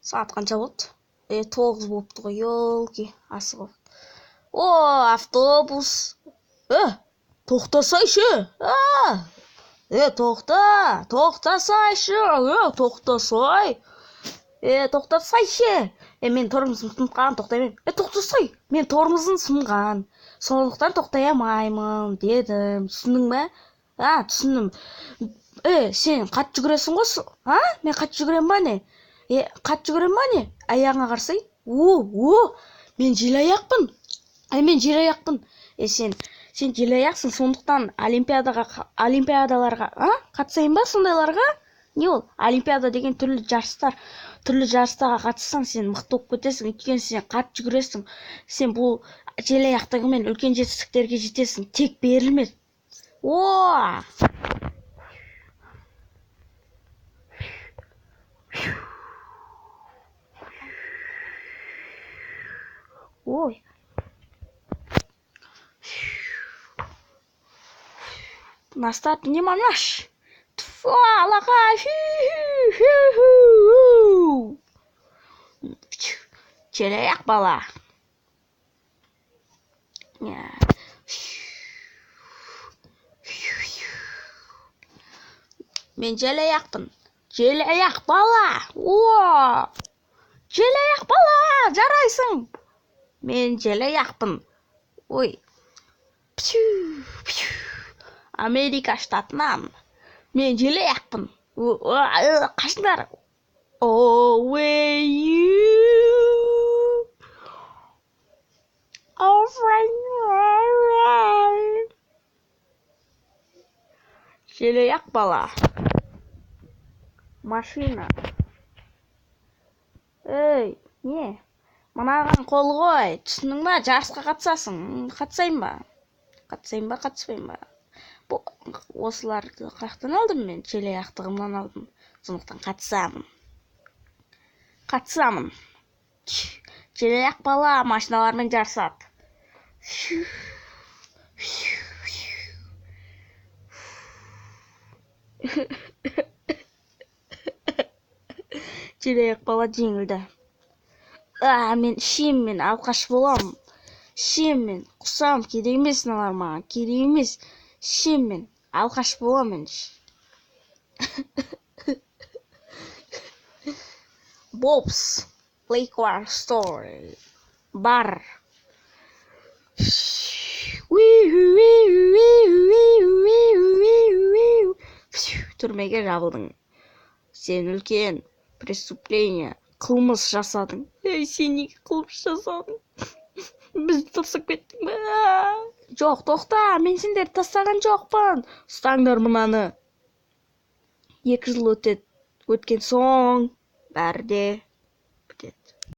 Сағат қанша болды? 9 болыпты ғой, елки, асығып. О, автобус. Тоқтасайшы. Тоқтасайшы. Тоқтасай. Тоқтасайшы. Мен тормозым сынған, тоқтаймын. Тоқтасай. Мен тормозым сынған. Сондықтан тоқтай алмаймын, дедім. Түсіндің бе? Түсіндім. Сен қатты жүгіресің ғой? Мен қатты жүгірем ба не? Қатты жүгірем ба не? Аяғыңа қарсай? Мен желаяқпын. Мен желаяқпын. Сен желаяқсың, сондықтан олимпиадаларға қатысайын ба сондайларға? Не ол? Олимпиада деген түрлі жарыстарға қатыссаң, сен мықты болып кетесің, өйткені сен қатты жүгіресің. Сен бұл желаяқтығымен үлкен жетістіктерге жетесің, тек берілмес. Ой. На старт, внимание! Желаяқ бала. Мен желаяқпын. Желаяқ бала. Желаяқ бала, жарайсың. Мен желаяқпын. Ой. Америка штатынан. Мен желаяқпын. Қашыңдар. Желаяқ бала. Машина. Не? Мынаған қол ғой. Түсінің ба? Жарысқа қатысасың. Қатысайын ба? Қатыспайын ба? Осыларды қаяқтан алдым мен? Желаяқтығымнан алдым. Сондықтан қатысамын. Желаяқ бала машиналармен жарысады. Желаяқ бала жеңілді. Мен ішемін, алқаш болам. Ішемін, құсам, керек емес налар маған, керек емес. Ішемін, алқаш боламын. Bob's Liquor Store. Бар. Түрмеге жабылдың. Сен үлкен преступление, қылмыс жасадың. Сен неге қылмыс жасадың? Бізді тастап кеттің бе? Жоқ, тоқта, мен сендерді тастаған жоқпын. Ұстаңдар мынаны. 2 жыл өткен соң бәрі де бітеді.